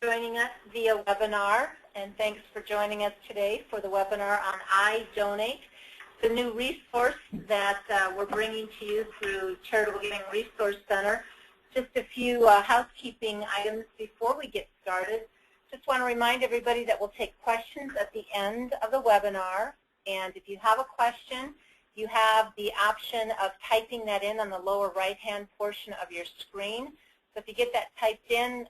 joining us via webinar, and thanks for joining us today for the webinar on iDonate, the new resource that we're bringing to you through Charitable Giving Resource Center. Just a few housekeeping items before we get started. Just want to remind everybody that we'll take questions at the end of the webinar, and if you have a question, you have the option of typing that in on the lower right-hand portion of your screen. So if you get that typed in,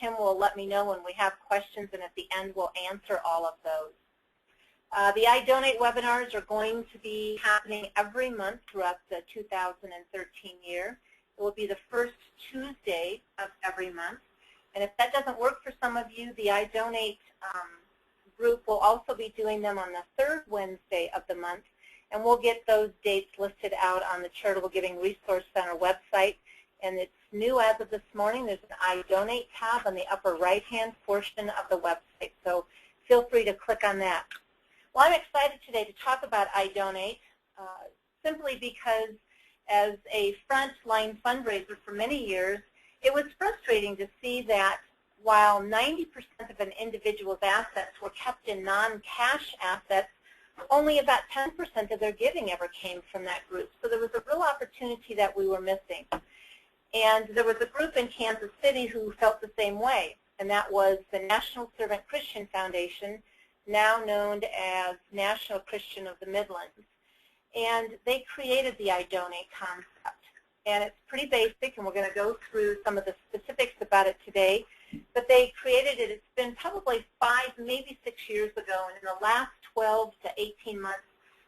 Tim will let me know when we have questions, and at the end we'll answer all of those. The iDonate webinars are going to be happening every month throughout the 2013 year. It will be the first Tuesday of every month. And if that doesn't work for some of you, the iDonate group will also be doing them on the third Wednesday of the month. And we'll get those dates listed out on the Charitable Giving Resource Center website. And it's new as of this morning. There's an iDonate tab on the upper right-hand portion of the website. So feel free to click on that. Well, I'm excited today to talk about iDonate simply because as a frontline fundraiser for many years, it was frustrating to see that while 90% of an individual's assets were kept in non-cash assets, only about 10% of their giving ever came from that group. So there was a real opportunity that we were missing. And there was a group in Kansas City who felt the same way, and that was the National Servant Christian Foundation, now known as National Christian of the Midlands. And they created the iDonate concept. And it's pretty basic, and we're going to go through some of the specifics about it today. But they created it, it's been probably 5, maybe 6 years ago, and in the last 12 to 18 months,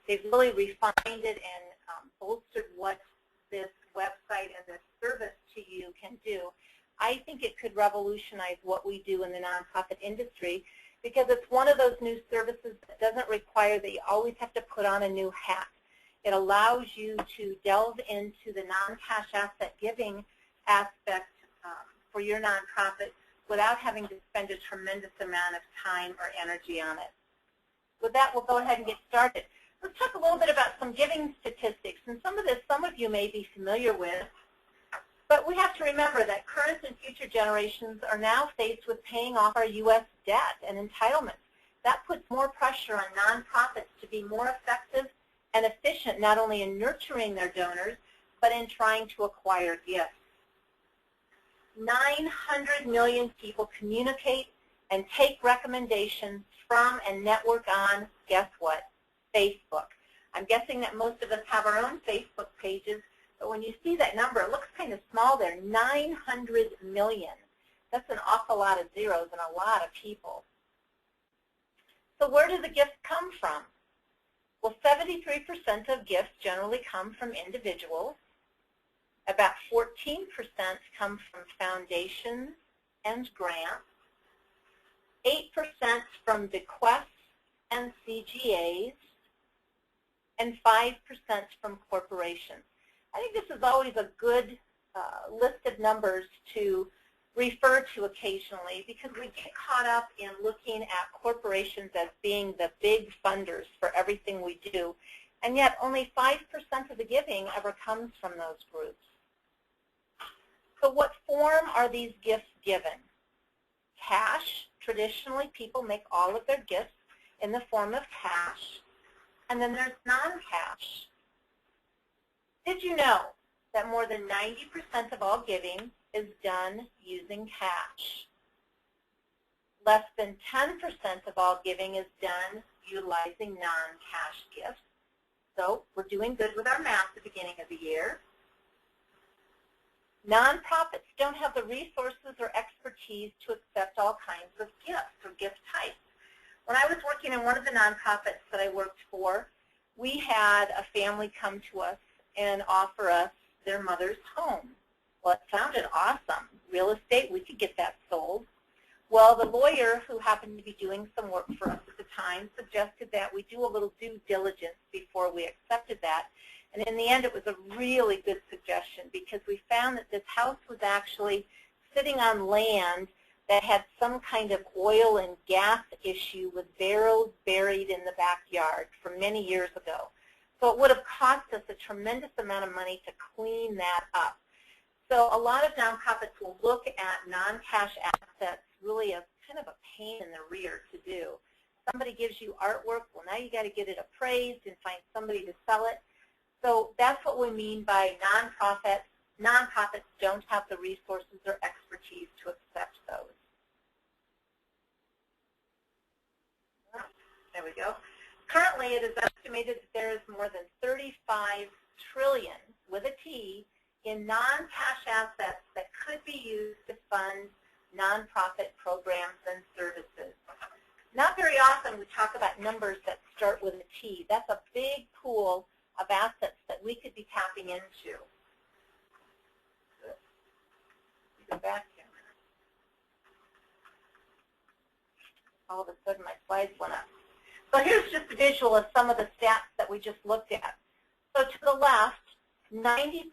they've really refined it and bolstered what this website and this service to you can do. I think it could revolutionize what we do in the nonprofit industry because it's one of those new services that doesn't require that you always have to put on a new hat. It allows you to delve into the non-cash asset giving aspect for your nonprofit without having to spend a tremendous amount of time or energy on it. With that, we'll go ahead and get started. Let's talk a little bit about some giving statistics, and some of this some of you may be familiar with, but we have to remember that current and future generations are now faced with paying off our U.S. debt and entitlements. That puts more pressure on nonprofits to be more effective and efficient not only in nurturing their donors, but in trying to acquire gifts. 900 million people communicate and take recommendations from and network on, guess what, Facebook. I'm guessing that most of us have our own Facebook pages, but when you see that number, it looks kind of small there, 900 million. That's an awful lot of zeros and a lot of people. So where do the gifts come from? Well, 73% of gifts generally come from individuals. About 14% come from foundations and grants. 8% from bequests and CGAs, and 5% from corporations. I think this is always a good list of numbers to refer to occasionally because we get caught up in looking at corporations as being the big funders for everything we do, and yet only 5% of the giving ever comes from those groups. So what form are these gifts given? Cash. Traditionally, people make all of their gifts in the form of cash. And then there's non-cash. Did you know that more than 90% of all giving is done using cash? Less than 10% of all giving is done utilizing non-cash gifts. So we're doing good with our math at the beginning of the year. Nonprofits don't have the resources or expertise to accept all kinds of gifts or gift types. When I was working in one of the nonprofits that I worked for, we had a family come to us and offer us their mother's home. Well, it sounded awesome. Real estate, we could get that sold. Well, the lawyer who happened to be doing some work for us at the time suggested that we do a little due diligence before we accepted that. And in the end, it was a really good suggestion because we found that this house was actually sitting on land that had some kind of oil and gas issue with barrels buried in the backyard from many years ago. So it would have cost us a tremendous amount of money to clean that up. So a lot of nonprofits will look at non-cash assets really really a kind of a pain in the rear to do. Somebody gives you artwork, well, now you got to get it appraised and find somebody to sell it. So that's what we mean by nonprofits. Nonprofits don't have the resources or expertise to accept those. There we go. Currently, it is estimated that there is more than 35 trillion, with a T, in non-cash assets that could be used to fund nonprofit programs and services. Not very often we talk about numbers that start with a T. That's a big pool of assets that we could be tapping into. Go back here. All of a sudden my slides went up. So here's just a visual of some of the stats that we just looked at. So to the left, 90%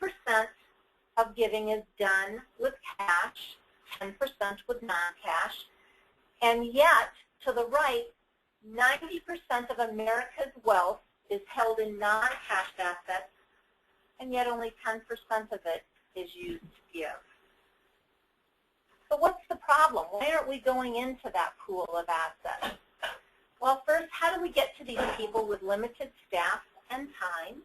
of giving is done with cash, 10% with non-cash, and yet, to the right, 90% of America's wealth is held in non-cash assets, and yet only 10% of it is used to give. So what's the problem? Why aren't we going into that pool of assets? Well, first, how do we get to these people with limited staff and time?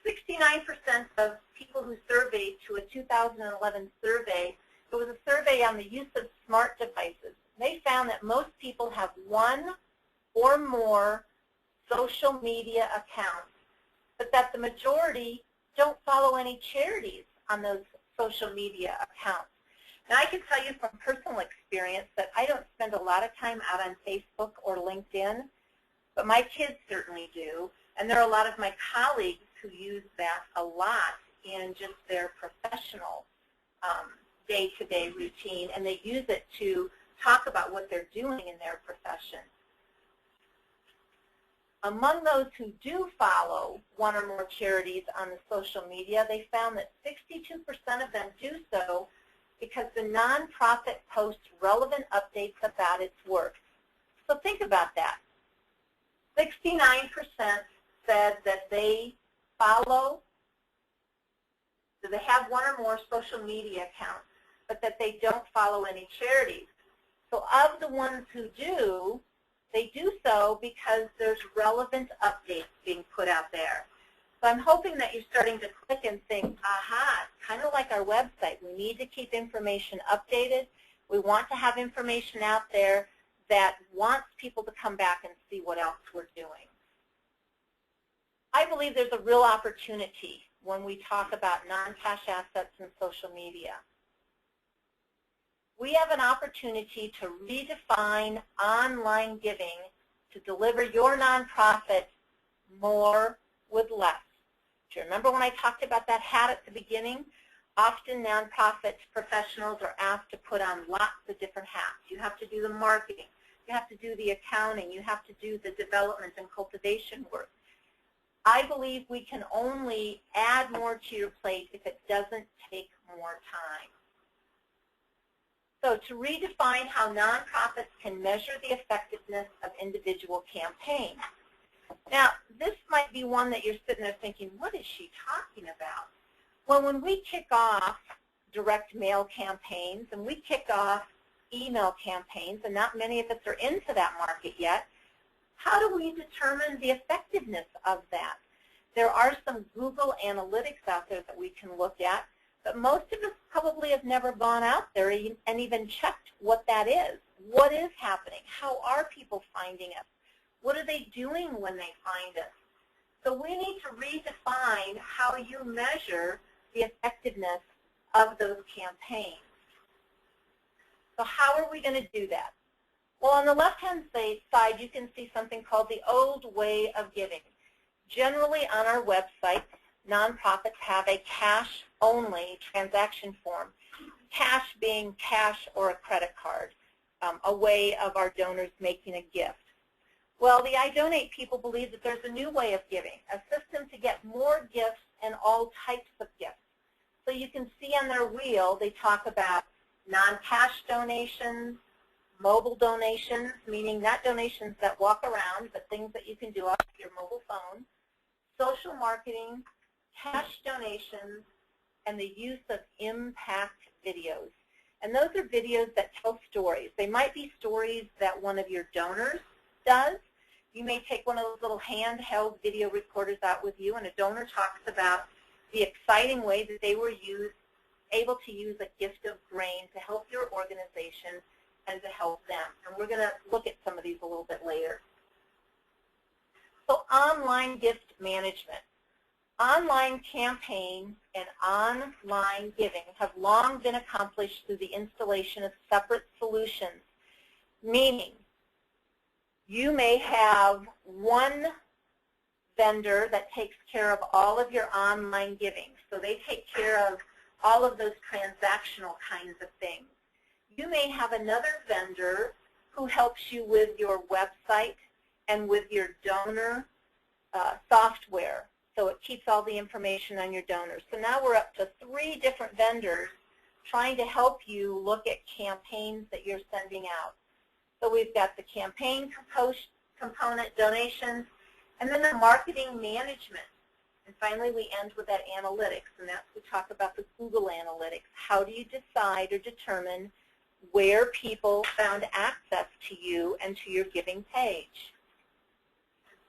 69% of people who surveyed to a 2011 survey, it was a survey on the use of smart devices. They found that most people have one or more social media accounts, but that the majority don't follow any charities on those social media accounts. And I can tell you from personal experience that I don't spend a lot of time out on Facebook or LinkedIn, but my kids certainly do. And there are a lot of my colleagues who use that a lot in just their professional day-to-day routine, and they use it to talk about what they're doing in their profession. Among those who do follow one or more charities on the social media, they found that 62% of them do so because the nonprofit posts relevant updates about its work. So think about that. 69% said that they follow, so they have one or more social media accounts, but that they don't follow any charities. So of the ones who do, they do so because there's relevant updates being put out there. So I'm hoping that you're starting to click and think, aha, it's kind of like our website. We need to keep information updated. We want to have information out there that wants people to come back and see what else we're doing. I believe there's a real opportunity when we talk about non-cash assets and social media. We have an opportunity to redefine online giving to deliver your nonprofit more with less. Do you remember when I talked about that hat at the beginning? Often nonprofit professionals are asked to put on lots of different hats. You have to do the marketing. You have to do the accounting. You have to do the development and cultivation work. I believe we can only add more to your plate if it doesn't take more time. So to redefine how nonprofits can measure the effectiveness of individual campaigns. Now, this might be one that you're sitting there thinking, what is she talking about? Well, when we kick off direct mail campaigns and we kick off email campaigns, and not many of us are into that market yet, how do we determine the effectiveness of that? There are some Google Analytics out there that we can look at, but most of us probably have never gone out there and even checked what that is. What is happening? How are people finding us? What are they doing when they find us? So we need to redefine how you measure the effectiveness of those campaigns. So how are we going to do that? Well, on the left-hand side, you can see something called the old way of giving. Generally, on our website, nonprofits have a cash-only transaction form, cash being cash or a credit card, a way of our donors making a gift. Well, the I Donate people believe that there's a new way of giving, a system to get more gifts and all types of gifts. So you can see on their wheel, they talk about non-cash donations, mobile donations, meaning not donations that walk around, but things that you can do off your mobile phone, social marketing, cash donations, and the use of impact videos. And those are videos that tell stories. They might be stories that one of your donors does. You may take one of those little handheld video recorders out with you, and a donor talks about the exciting way that they were able to use a gift of grain to help your organization and to help them. And we're going to look at some of these a little bit later. So online gift management. Online campaigns and online giving have long been accomplished through the installation of separate solutions, meaning you may have one vendor that takes care of all of your online giving. So they take care of all of those transactional kinds of things. You may have another vendor who helps you with your website and with your donor software. So it keeps all the information on your donors. So now we're up to 3 different vendors trying to help you look at campaigns that you're sending out. So we've got the campaign component, donations, and then the marketing management. And finally, we end with that analytics, and that's we talk about the Google Analytics. How do you decide or determine where people found access to you and to your giving page?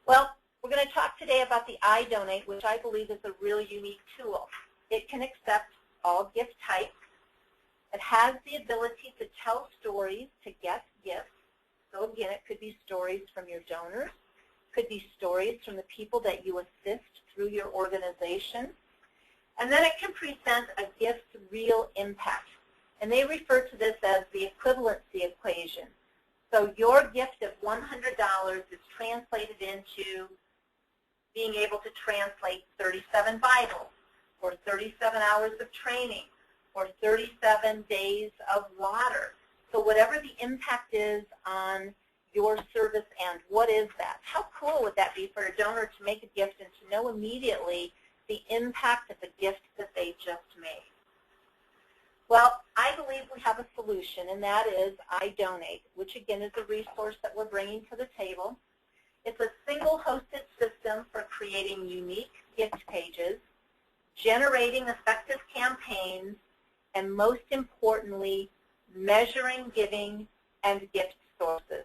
Well, we're going to talk today about the iDonate, which I believe is a really unique tool. It can accept all gift types. It has the ability to tell stories to get gifts. So again, it could be stories from your donors, could be stories from the people that you assist through your organization. And then it can present a gift's real impact. And they refer to this as the equivalency equation. So your gift of $100 is translated into being able to translate 37 Bibles, or 37 hours of training, or 37 days of water. So whatever the impact is on your service end, what is that? How cool would that be for a donor to make a gift and to know immediately the impact of the gift that they just made? Well, I believe we have a solution, and that is iDonate, which again is a resource that we're bringing to the table. It's a single hosted system for creating unique gift pages, generating effective campaigns, and most importantly, measuring giving and gift sources.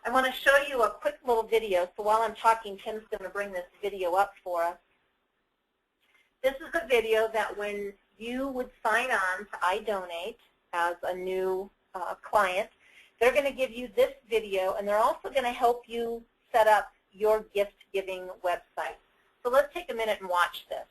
I want to show you a quick little video. So while I'm talking, Tim's going to bring this video up for us. This is a video that when you would sign on to iDonate as a new client, they're going to give you this video, and they're also going to help you set up your gift giving website. So let's take a minute and watch this.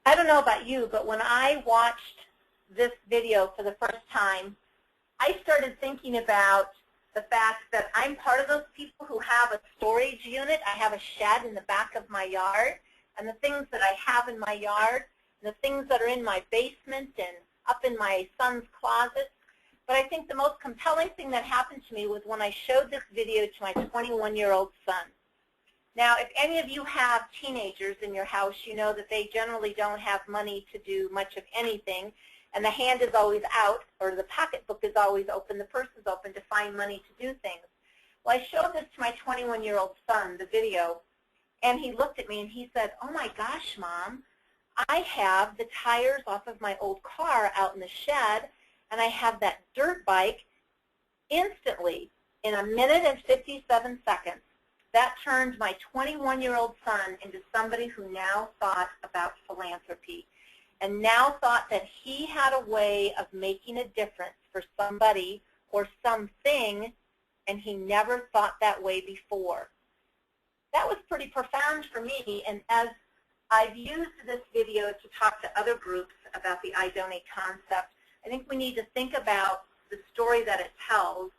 I don't know about you, but when I watched this video for the first time, I started thinking about the fact that I'm part of those people who have a storage unit. I have a shed in the back of my yard, and the things that I have in my yard, the things that are in my basement and up in my son's closet. But I think the most compelling thing that happened to me was when I showed this video to my 21-year-old son. Now, if any of you have teenagers in your house, you know that they generally don't have money to do much of anything, and the hand is always out, or the pocketbook is always open, the purse is open to find money to do things. Well, I showed this to my 21-year-old son, the video, and he looked at me and he said, "Oh my gosh, Mom, I have the tires off of my old car out in the shed, and I have that dirt bike." Instantly, in a minute and 57 seconds, that turned my 21-year-old son into somebody who now thought about philanthropy and now thought that he had a way of making a difference for somebody or something, and he never thought that way before. That was pretty profound for me, and as I've used this video to talk to other groups about the I Donate concept, I think we need to think about the story that it tells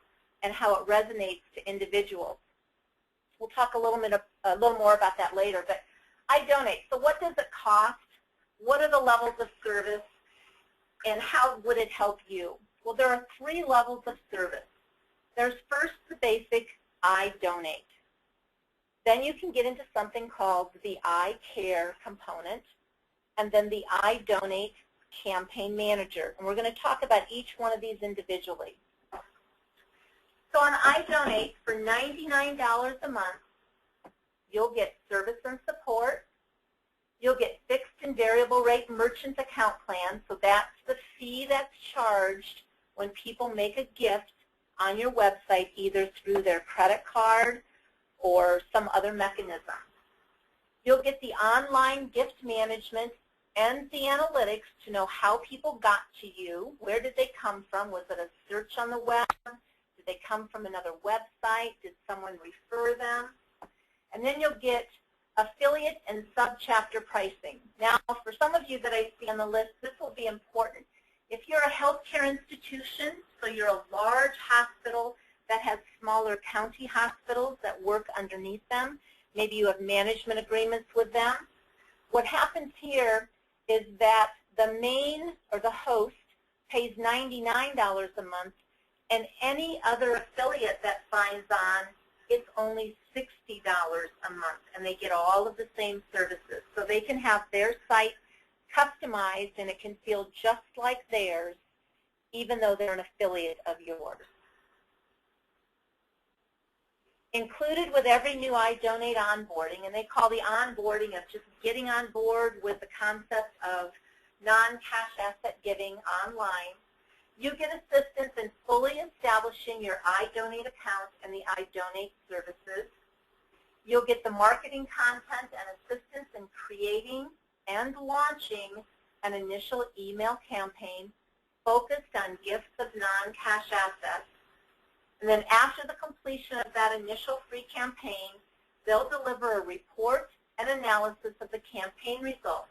and how it resonates to individuals. We'll talk a little more about that later, but I Donate. So what does it cost? What are the levels of service? And how would it help you? Well, there are 3 levels of service. There's first the basic I Donate. Then you can get into something called the I Care component, and then the I Donate campaign manager. And we're going to talk about each one of these individually. So on I Donate, for $99 a month, you'll get service and support. You'll get fixed and variable rate merchant account plans, so that's the fee that's charged when people make a gift on your website, either through their credit card or some other mechanism. You'll get the online gift management and the analytics to know how people got to you. Where did they come from? Was it a search on the web? Did they come from another website? Did someone refer them? And then you'll get affiliate and subchapter pricing. Now, for some of you that I see on the list, this will be important. If you're a healthcare institution, so you're a large hospital that has smaller county hospitals that work underneath them, maybe you have management agreements with them, what happens here is that the main or the host pays $99 a month, and any other affiliate that signs on, it's only $60 a month, and they get all of the same services. So they can have their site customized, and it can feel just like theirs, even though they're an affiliate of yours. Included with every new I Donate onboarding, and they call the onboarding of just getting on board with the concept of non-cash asset giving online, you get assistance in fully establishing your I Donate account and the I Donate services. You'll get the marketing content and assistance in creating and launching an initial email campaign focused on gifts of non-cash assets. And then after the completion of that initial free campaign, they'll deliver a report and analysis of the campaign results.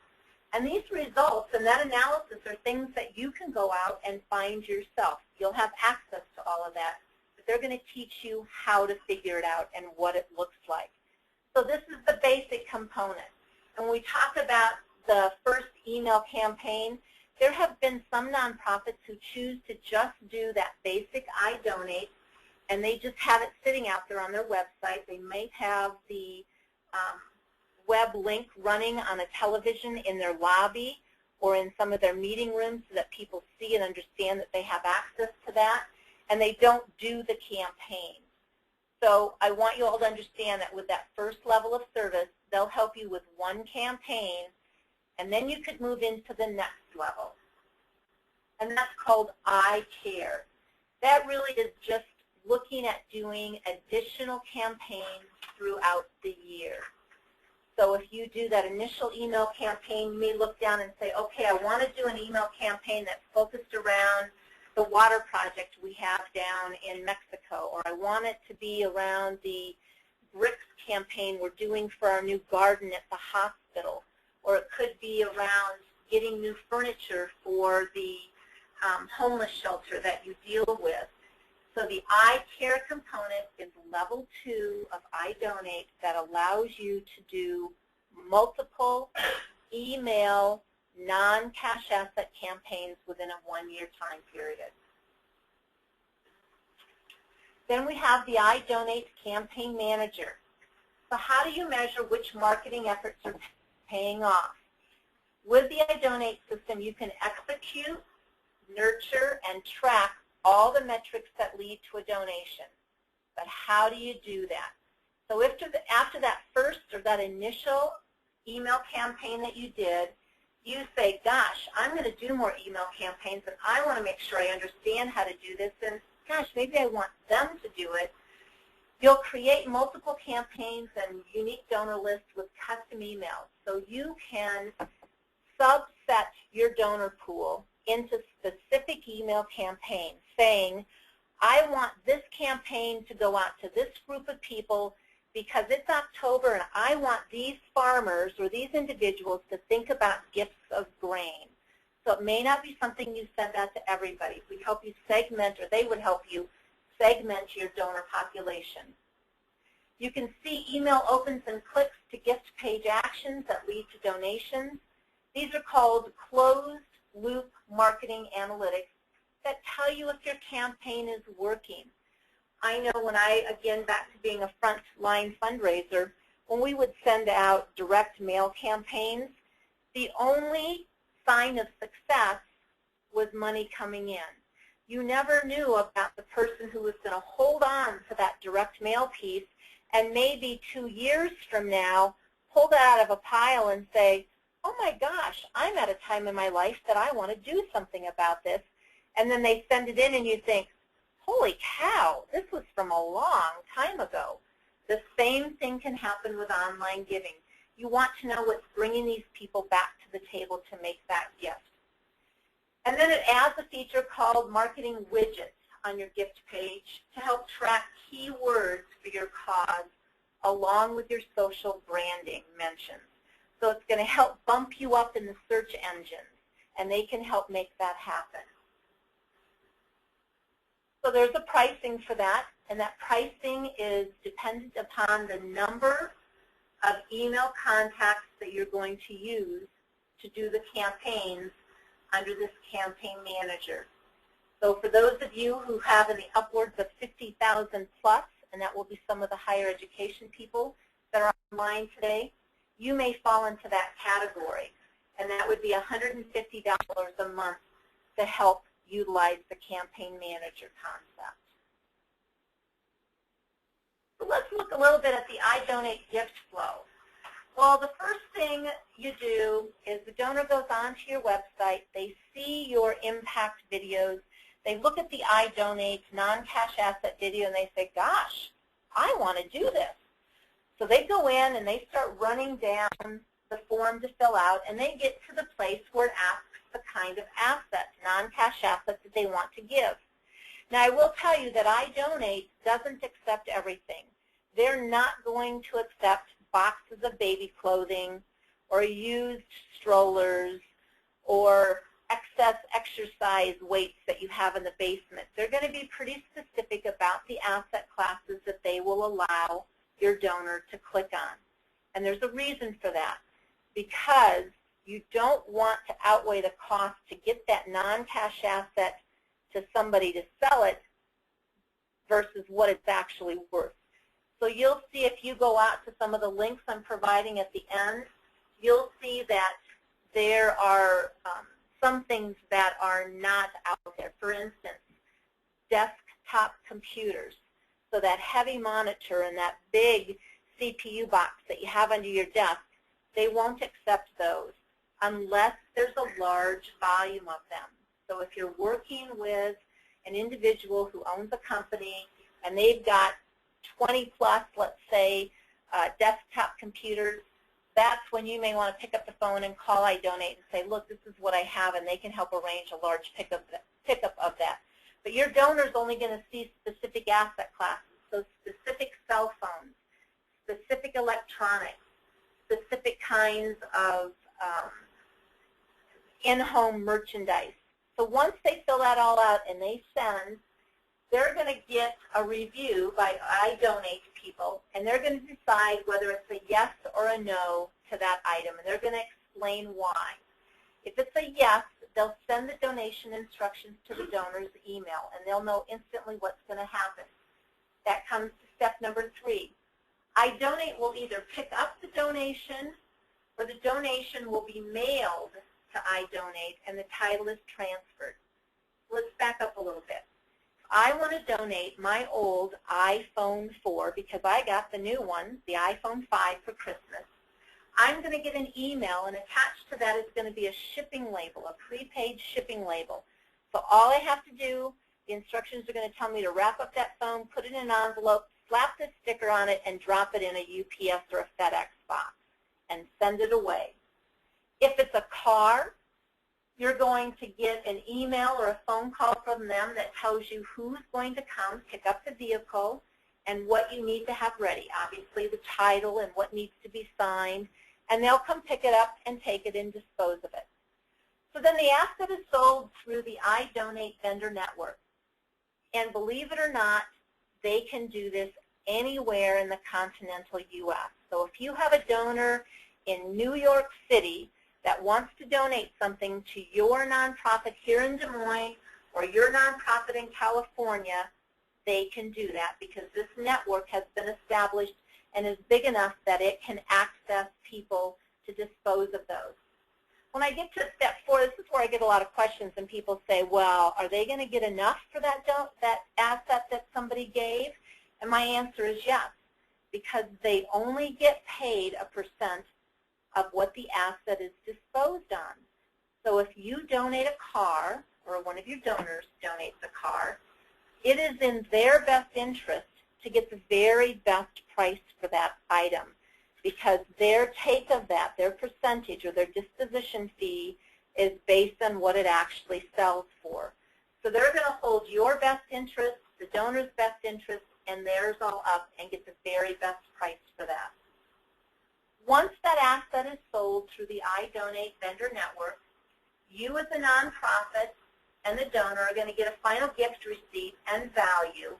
And these results and that analysis are things that you can go out and find yourself. You'll have access to all of that, but they're going to teach you how to figure it out and what it looks like. So this is the basic component. And when we talk about the first email campaign, there have been some nonprofits who choose to just do that basic I Donate, and they just have it sitting out there on their website. They may have the web link running on a television in their lobby or in some of their meeting rooms so that people see and understand that they have access to that, and they don't do the campaign. So I want you all to understand that with that first level of service, they'll help you with one campaign, and then you could move into the next level. And that's called I Care. That really is just looking at doing additional campaigns throughout the year. So if you do that initial email campaign, you may look down and say, okay, I want to do an email campaign that's focused around the water project we have down in Mexico, or I want it to be around the bricks campaign we're doing for our new garden at the hospital, or it could be around getting new furniture for the homeless shelter that you deal with. So the I Care component is level 2 of I Donate that allows you to do multiple email non-cash asset campaigns within a 1-year time period. Then we have the I Donate Campaign Manager. So how do you measure which marketing efforts are paying off? With the I Donate system, you can execute, nurture, and track all the metrics that lead to a donation. But how do you do that? So after that first or that initial email campaign that you did, you say, gosh, I'm going to do more email campaigns, and I want to make sure I understand how to do this, and gosh, maybe I want them to do it. You'll create multiple campaigns and unique donor lists with custom emails. So you can subset your donor pool into specific email campaigns, saying, I want this campaign to go out to this group of people because it's October and I want these farmers or these individuals to think about gifts of grain. So it may not be something you send out to everybody. We help you segment, or they would help you segment your donor population. You can see email opens and clicks to gift page actions that lead to donations. These are called closed-loop marketing analytics that tell you if your campaign is working. I know when again, back to being a frontline fundraiser, when we would send out direct mail campaigns, the only sign of success was money coming in. You never knew about the person who was going to hold on to that direct mail piece and maybe 2 years from now pull that out of a pile and say, oh my gosh, I'm at a time in my life that I want to do something about this. And then they send it in and you think, holy cow, this was from a long time ago. The same thing can happen with online giving. You want to know what's bringing these people back to the table to make that gift. And then it adds a feature called marketing widgets on your gift page to help track keywords for your cause along with your social branding mentions. So it's going to help bump you up in the search engines, and they can help make that happen. So there's a pricing for that, and that pricing is dependent upon the number of email contacts that you're going to use to do the campaigns under this campaign manager. So for those of you who have in the upwards of 50,000 plus, and that will be some of the higher education people that are online today, you may fall into that category, and that would be $150 a month to help utilize the campaign manager concept. So let's look a little bit at the I Donate gift flow. Well, the first thing you do is the donor goes onto your website, they see your impact videos, they look at the I Donate non-cash asset video and they say, gosh, I want to do this. So they go in and they start running down the form to fill out, and they get to the place where it asks the kind of asset, non-cash asset that they want to give. Now, I will tell you that I Donate doesn't accept everything. They're not going to accept boxes of baby clothing or used strollers or excess exercise weights that you have in the basement. They're going to be pretty specific about the asset classes that they will allow your donor to click on. And there's a reason for that, because you don't want to outweigh the cost to get that non-cash asset to somebody to sell it versus what it's actually worth. So you'll see if you go out to some of the links I'm providing at the end, you'll see that there are some things that are not out there. For instance, desktop computers. So that heavy monitor and that big CPU box that you have under your desk, they won't accept those unless there's a large volume of them. So if you're working with an individual who owns a company and they've got 20 plus, let's say, desktop computers, that's when you may want to pick up the phone and call I Donate and say, look, this is what I have, and they can help arrange a large pickup of that. But your donor is only going to see specific asset classes, so specific cell phones, specific electronics, specific kinds of in-home merchandise. So once they fill that all out and they send, they're going to get a review by I Donate people, and they're going to decide whether it's a yes or a no to that item, and they're going to explain why. If it's a yes, they'll send the donation instructions to the donor's email, and they'll know instantly what's going to happen. That comes to step number 3. iDonate will either pick up the donation or the donation will be mailed to iDonate and the title is transferred. Let's back up a little bit. If I want to donate my old iPhone 4 because I got the new one, the iPhone 5 for Christmas, I'm going to get an email, and attached to that is going to be a shipping label, a prepaid shipping label. So all I have to do, the instructions are going to tell me to wrap up that phone, put it in an envelope, slap the sticker on it, and drop it in a UPS or a FedEx box and send it away. If it's a car, you're going to get an email or a phone call from them that tells you who's going to come pick up the vehicle and what you need to have ready. Obviously the title and what needs to be signed, and they'll come pick it up and take it and dispose of it. So then the asset is sold through the iDonate vendor network. And believe it or not, they can do this anywhere in the continental U.S. So if you have a donor in New York City that wants to donate something to your nonprofit here in Des Moines or your nonprofit in California, they can do that because this network has been established and is big enough that it can access people to dispose of those. When I get to step 4, this is where I get a lot of questions, and people say, well, are they going to get enough for that asset that somebody gave? And my answer is yes, because they only get paid a % of what the asset is disposed on. So if you donate a car, or one of your donors donates a car, it is in their best interest to get the very best price for that item, because their take of that, their percentage or their disposition fee, is based on what it actually sells for. So they're going to hold your best interest, the donor's best interest, and theirs all up and get the very best price for that. Once that asset is sold through the iDonate vendor network, you as a nonprofit and the donor are going to get a final gift receipt and value.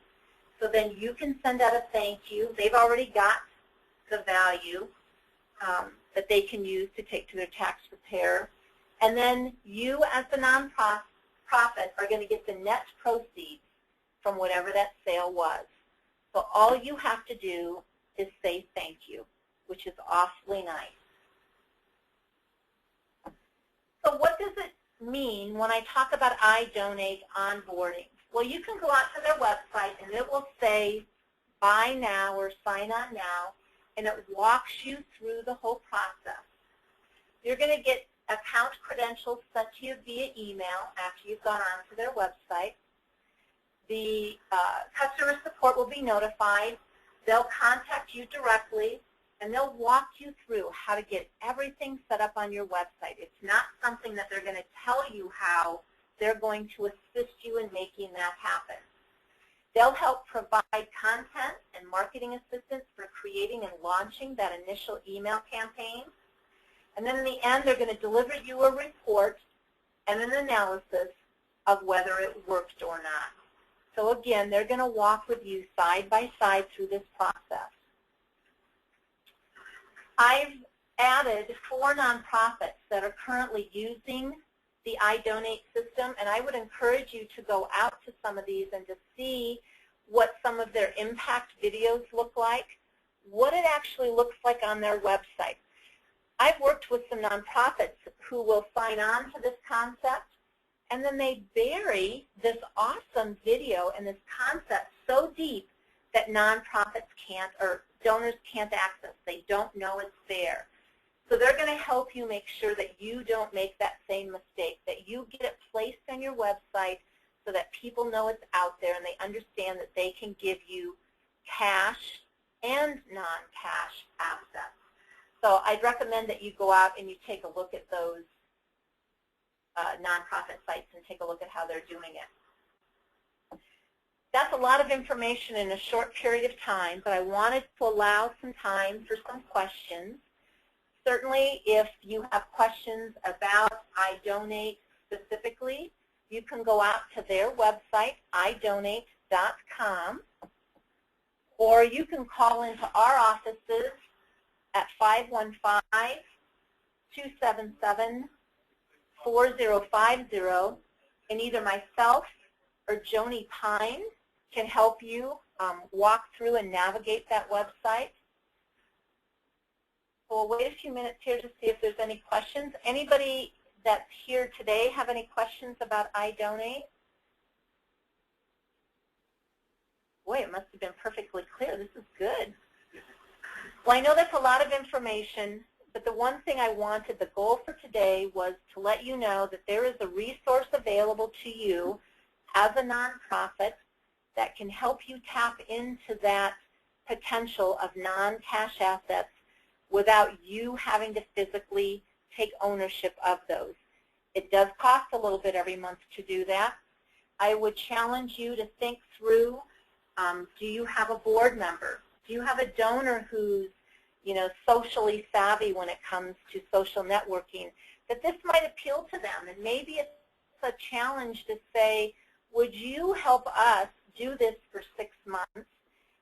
So then you can send out a thank you. They've already got the value that they can use to take to their tax preparer. And then you as the nonprofit are going to get the net proceeds from whatever that sale was. So all you have to do is say thank you, which is awfully nice. So what does it mean when I talk about iDonate onboarding? Well, you can go out to their website and it will say buy now or sign on now, and it walks you through the whole process. You're going to get account credentials sent to you via email after you've gone on to their website. The customer support will be notified. They'll contact you directly, and they'll walk you through how to get everything set up on your website. It's not something that they're going to tell you how. They're going to assist you in making that happen. They'll help provide content and marketing assistance for creating and launching that initial email campaign. And then in the end, they're going to deliver you a report and an analysis of whether it worked or not. So again, they're going to walk with you side by side through this process. I've added 4 nonprofits that are currently using the iDonate system, and I would encourage you to go out to some of these and to see what some of their impact videos look like, what it actually looks like on their website. I've worked with some nonprofits who will sign on to this concept, and then they bury this awesome video and this concept so deep that nonprofits can't, or donors can't access. They don't know it's there. So they're going to help you make sure that you don't make that same mistake, that you get it placed on your website so that people know it's out there and they understand that they can give you cash and non-cash assets. So I'd recommend that you go out and you take a look at those nonprofit sites and take a look at how they're doing it. That's a lot of information in a short period of time, but I wanted to allow some time for some questions. Certainly, if you have questions about iDonate specifically, you can go out to their website, idonate.com, or you can call into our offices at 515-277-6666. 4050, and either myself or Joni Pine can help you walk through and navigate that website. So we'll wait a few minutes here to see if there's any questions. Anybody that's here today have any questions about iDonate? Boy, it must have been perfectly clear. This is good. Well, I know that's a lot of information, but the one thing I wanted, the goal for today was to let you know that there is a resource available to you as a nonprofit that can help you tap into that potential of non-cash assets without you having to physically take ownership of those. It does cost a little bit every month to do that. I would challenge you to think through, do you have a board member? Do you have a donor who's, you know, socially savvy when it comes to social networking, that this might appeal to them? And maybe it's a challenge to say, would you help us do this for 6 months,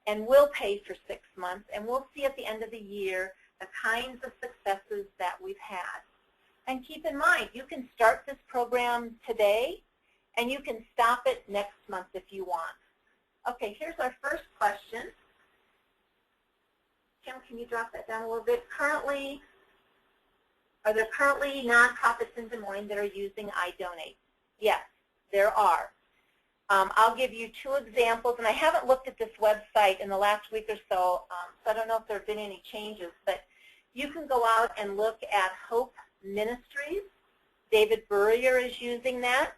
and we'll pay for 6 months, and we'll see at the end of the year the kinds of successes that we've had. And keep in mind, you can start this program today, and you can stop it next month if you want. Okay, here's our first question. Kim, can you drop that down a little bit? Are there currently nonprofits in Des Moines that are using iDonate? Yes, there are. I'll give you 2 examples, and I haven't looked at this website in the last week or so, so I don't know if there have been any changes, but you can go out and look at Hope Ministries. David Burrier is using that.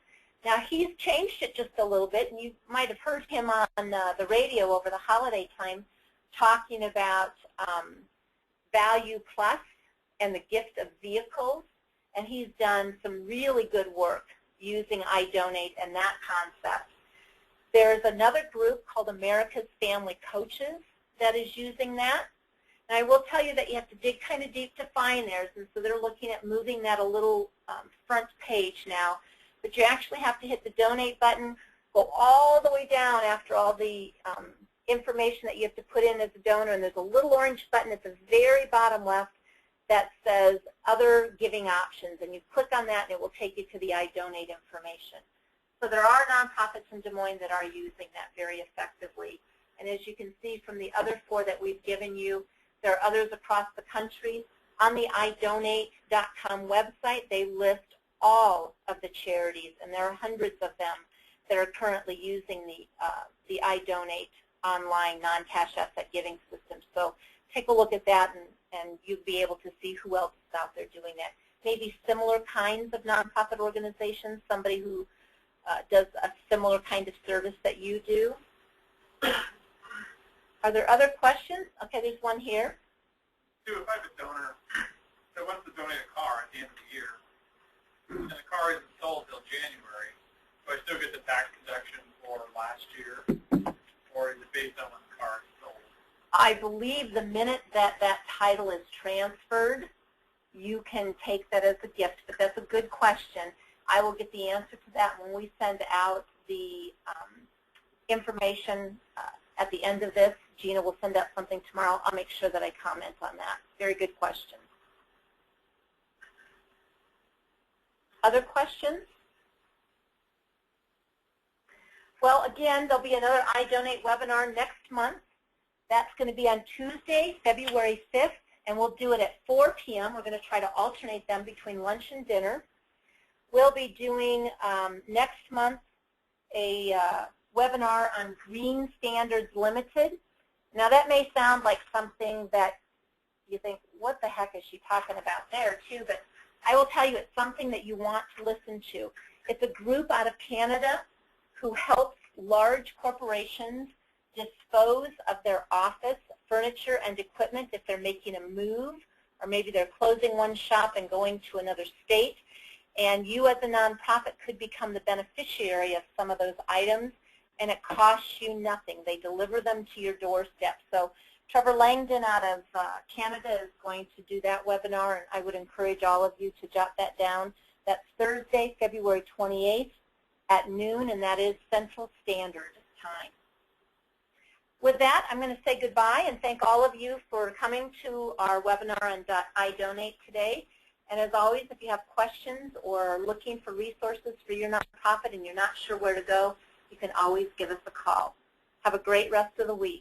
Now, he's changed it just a little bit, and you might have heard him on the radio over the holiday time talking about Value Plus and the gift of vehicles, and he's done some really good work using iDonate and that concept. There's another group called America's Family Coaches that is using that. And I will tell you that you have to dig kind of deep to find theirs, and so they're looking at moving that a little front page now. But you actually have to hit the donate button, go all the way down after all the information that you have to put in as a donor, and there's a little orange button at the very bottom left that says other giving options, and you click on that and it will take you to the iDonate information. So there are nonprofits in Des Moines that are using that very effectively. And as you can see from the other 4 that we've given you, there are others across the country. On the idonate.com website, they list all of the charities, and there are hundreds of them that are currently using the iDonate online non-cash asset giving system. So take a look at that, and you'll be able to see who else is out there doing that. Maybe similar kinds of nonprofit organizations, somebody who does a similar kind of service that you do. Are there other questions? Okay, there's one here. If I have a donor that wants to donate a car at the end of the year, and the car isn't sold until January, do I still get the tax deduction for last year, or is it based on when the car is sold? I believe the minute that that title is transferred, you can take that as a gift, but that's a good question. I will get the answer to that when we send out the information at the end of this. Gina will send out something tomorrow. I'll make sure that I comment on that. Very good question. Other questions? Well, again, there'll be another iDonate webinar next month. That's going to be on Tuesday, February 5th, and we'll do it at 4 p.m. We're going to try to alternate them between lunch and dinner. We'll be doing next month a webinar on Green Standards Limited. Now, that may sound like something that you think, what the heck is she talking about there, too? But I will tell you, it's something that you want to listen to. It's a group out of Canada who helps large corporations dispose of their office furniture and equipment if they're making a move, or maybe they're closing one shop and going to another state. And you as a nonprofit could become the beneficiary of some of those items, and it costs you nothing. They deliver them to your doorstep. So Trevor Langdon out of Canada is going to do that webinar, and I would encourage all of you to jot that down. That's Thursday, February 28th at noon, and that is Central Standard Time. With that, I'm going to say goodbye and thank all of you for coming to our webinar on iDonate today. And as always, if you have questions or are looking for resources for your nonprofit and you're not sure where to go, you can always give us a call. Have a great rest of the week.